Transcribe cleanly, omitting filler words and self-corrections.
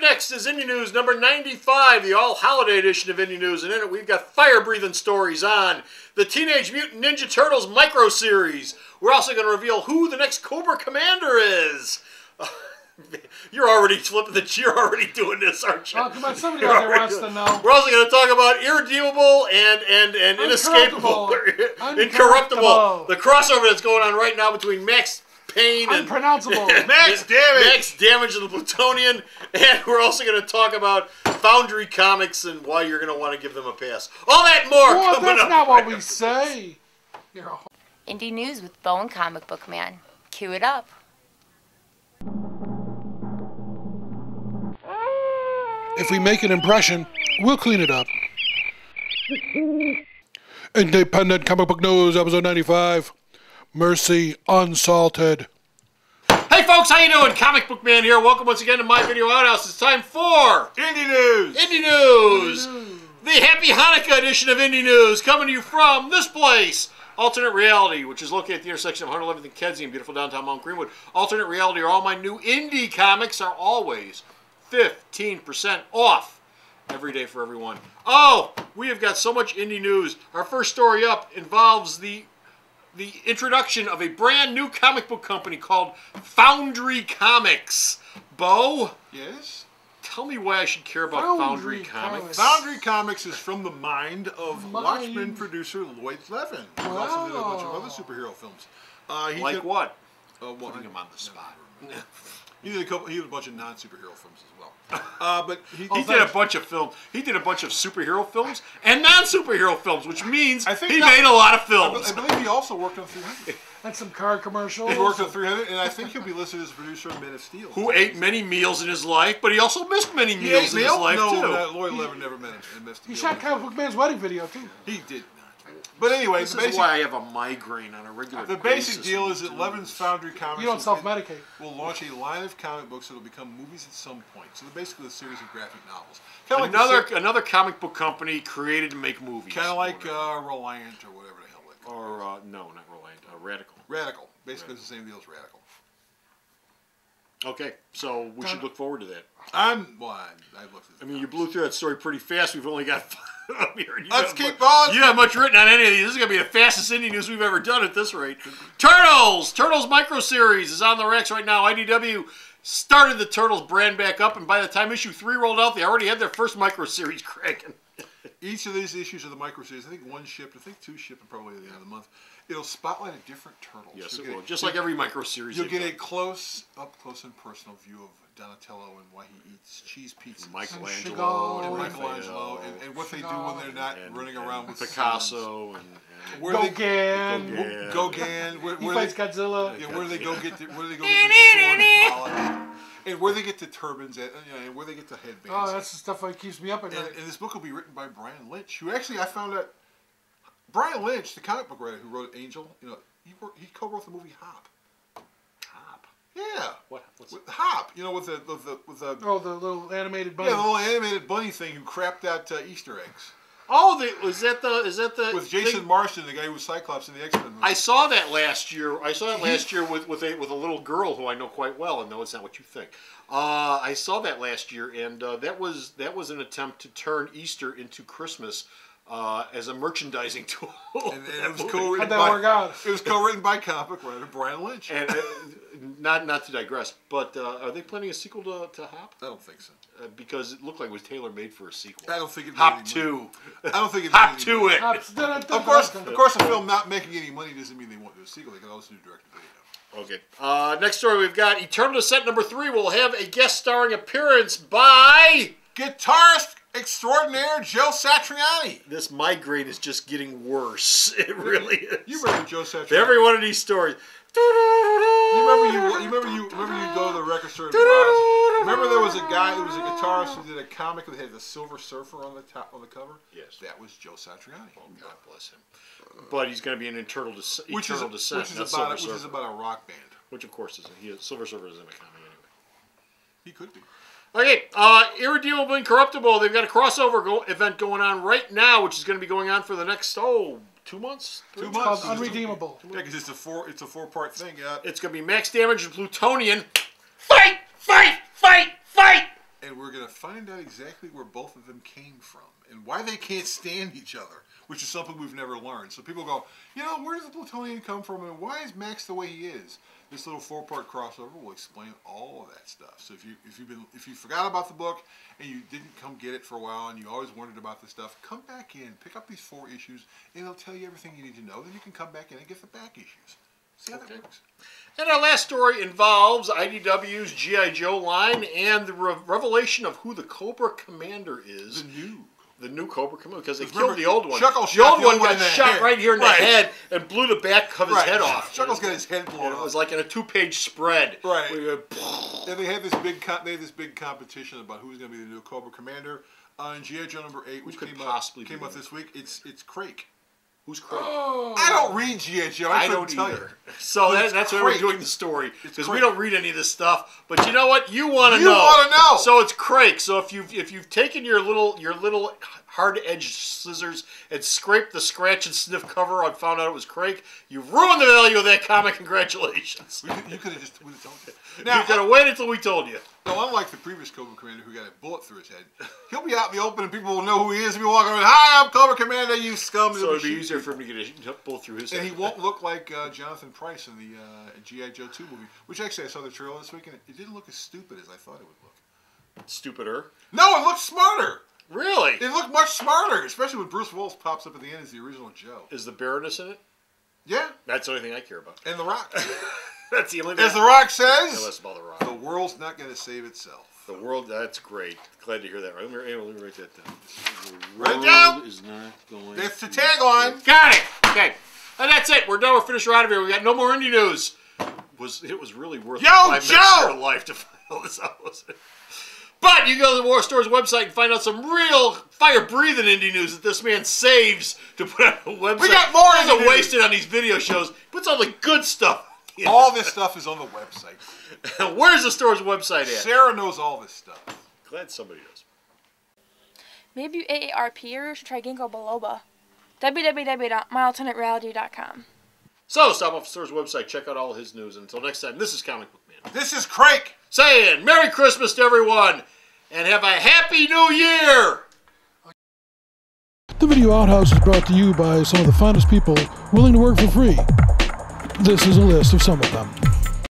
next is Indy News number 95, the all-holiday edition of Indy News. And in it, we've got fire-breathing stories on the Teenage Mutant Ninja Turtles micro-series. We're also going to reveal who the next Cobra Commander is. You're already flipping you're already doing this, aren't you? Oh, come on, somebody out there wants to know. We're also going to talk about Irredeemable and Inescapable. Incorruptible. The crossover that's going on right now between Max Payne and Unpronounceable. Max Damage and the Plutonian. And we're also going to talk about Foundry Comics and why you're going to want to give them a pass. All that and more coming up. That's not what we say. Indy News with Bo and Comic Book Man. Cue it up. If we make an impression, we'll clean it up. Independent Comic Book News, episode 95. Mercy Unsalted. Hey folks, how you doing? Comic Book Man here. Welcome once again to my video outhouse. It's time for Indy News. Indy News. The Happy Hanukkah edition of Indy News, coming to you from this place, Alternate Reality, which is located at the intersection of 111th and Kedzie in beautiful downtown Mount Greenwood. Alternate Reality, are all my new indie comics are always 15% off every day for everyone. Oh, we have got so much indie news. Our first story up involves the introduction of a brand new comic book company called Foundry Comics. Bo? Yes? Tell me why I should care about Foundry Comics. Foundry Comics is from the mind of Watchmen producer Lloyd Levin, who also did a bunch of other superhero films. Like what? Putting him on the spot. He did a bunch of non-superhero films as well. But he did a bunch of films. He did a bunch of superhero films and non-superhero films, which means he made a lot of films. I believe he also worked on 300. And some car commercials. He worked on 300, and I think he'll be listed as a producer of Men of Steel. Who ate many meals in his life, but he also missed many meals in his life, too. No, Lloyd Levin never missed a meal. He shot Comic Book Man's wedding video, too. He did not. But anyway, this is why I have a migraine on a regular basis. The basic deal is that Levin's Foundry Comics you don't self-medicate. Will launch a line of comic books that will become movies at some point. So they're basically a series of graphic novels. Another comic book company created to make movies. Kind of like Reliant or whatever the hell they call it. Or, no, not Reliant. Radical. Radical. Basically it's the same deal as Radical. Okay, so we should look forward to that. I looked at I mean, you blew through that story pretty fast. We've only got Let's keep on. You don't have much written on any of these. This is going to be the fastest indie news we've ever done at this rate. Turtles micro series is on the racks right now. IDW started the Turtles brand back up, and by the time issue 3 rolled out, they already had their first micro series cracking. Each of these issues of the micro series, I think one shipped. I think 2 shipped probably at the end of the month. It'll spotlight a different turtle. Yes, it will. Just like every micro series. You'll get a close and personal view of Donatello and why he eats cheese pizza. Michelangelo. And what they do when they're not running around with Picasso and Gauguin. He fights Godzilla. Yeah, where do they go get the sword polish? And where they get the turbans at, and where they get the headbands. Oh, that's the stuff that keeps me up at night. And this book will be written by Brian Lynch, who actually I found out. Brian Lynch, the comic book writer who wrote Angel, he co-wrote the movie Hop. Hop? Yeah. What's Hop? With the the little animated bunny. Yeah, the little animated bunny thing who crapped out Easter eggs. Oh, is that the with Jason Marsden, the guy who was Cyclops in the X-Men movie. I saw that last year. with a little girl who I know quite well, and no, it's not what you think. I saw that last year, and that was an attempt to turn Easter into Christmas. As a merchandising tool. And it was co-written by comic book writer Brian Lynch. And not to digress, but are they planning a sequel to Hop? I don't think so. Because it looked like it was tailor-made for a sequel. I don't think it. Hop 2. I don't think it. Hop to it. Of course, a film not making any money doesn't mean they won't do a sequel. They can also do direct-to-video. Okay. Next story we've got Eternal Descent number 3 will have a guest starring appearance by guitarist extraordinaire Joe Satriani. This migraine is just getting worse. It really is. You remember Joe Satriani? Every one of these stories. You remember you go to the record store and buy. Remember there was a guitarist who did a comic that had the Silver Surfer on the cover? Yes. That was Joe Satriani. Oh, God bless him. But he's going to be in Eternal Descent. Which is about a rock band. Which of course isn't. Silver Surfer isn't a comic anyway. He could be. Okay, Irredeemable Incorruptible. They've got a crossover event going on right now, which is going to be going on for the next 2 months. 2 months. Unredeemable. Yeah, because it's a four-part thing. It's going to be Max Damage and Plutonian. Fight! Fight! Fight! Fight! And we're going find out exactly where both of them came from and why they can't stand each other, which is something we've never learned. So people go, where does the Plutonian come from and why is Max the way he is? This little 4-part crossover will explain all of that stuff. So if you forgot about the book and you didn't come get it for a while and you always wondered about this stuff, come back in, pick up these 4 issues, and it'll tell you everything you need to know. Then you can come back in and get the back issues. See how that works. And our last story involves IDW's G.I. Joe line and the revelation of who the Cobra Commander is. The new Cobra Commander, because they killed the old one. The old one got shot right here in the head and blew the back of his head off. Chuckles got his head blown off. It was like in a 2-page spread. Right. And they had this big competition about who's going to be the new Cobra Commander. In G.I. Joe number 8, which came up this week, it's Crake. Who's Craig? Oh. I don't read G.I. Joe. I don't either. So that's why we're doing the story, because we don't read any of this stuff. But you know what? You want to know. You want to know. So it's Craig. So if you've taken your little hard-edged scissors and scraped the scratch and sniff cover and found out it was Craig, you've ruined the value of that comic. Congratulations. You could have just told me. Now, you could have waited until we told you. No, unlike the previous Cobra Commander who got a bullet through his head, he'll be out in the open and people will know who he is and be walking around, "Hi, I'm Cobra Commander, you scum." So it'd be easier for him to get a bullet through his head. And he won't look like Jonathan Pryce in the G.I. Joe 2 movie, which actually I saw the trailer this week and it didn't look as stupid as I thought it would look. Stupider? No, it looked smarter. Really? It looked much smarter, especially when Bruce Willis pops up at the end as the original Joe. Is the Baroness in it? Yeah. That's the only thing I care about. And The Rock. That's the only thing. As The Rock says, less about The Rock. The world's not going to save itself. The world, that's great. Glad to hear that. Let me write that down. Write it down. Is not going That's the tagline. Got it. Okay. And that's it. We're done. We're finished. We're out of here. We got no more indie news. It was really worth 5 minutes of your life to find all this out, wasn't it? But you can go to the War Store's website and find out some real fire-breathing indie news that this man saves to put on the website. We got more He doesn't waste it on these video shows. He puts all the good stuff. All this stuff is on the website. Where's the store's website at? Sarah knows all this stuff. Glad somebody does. Maybe you AARP or you should try ginkgo biloba. www.myalternatereality.com. So, stop off the store's website, check out all his news. Until next time, this is Comic Book Man. This is Craig. Saying Merry Christmas to everyone, and have a Happy New Year! The Video Outhouse is brought to you by some of the finest people willing to work for free. This is a list of some of them.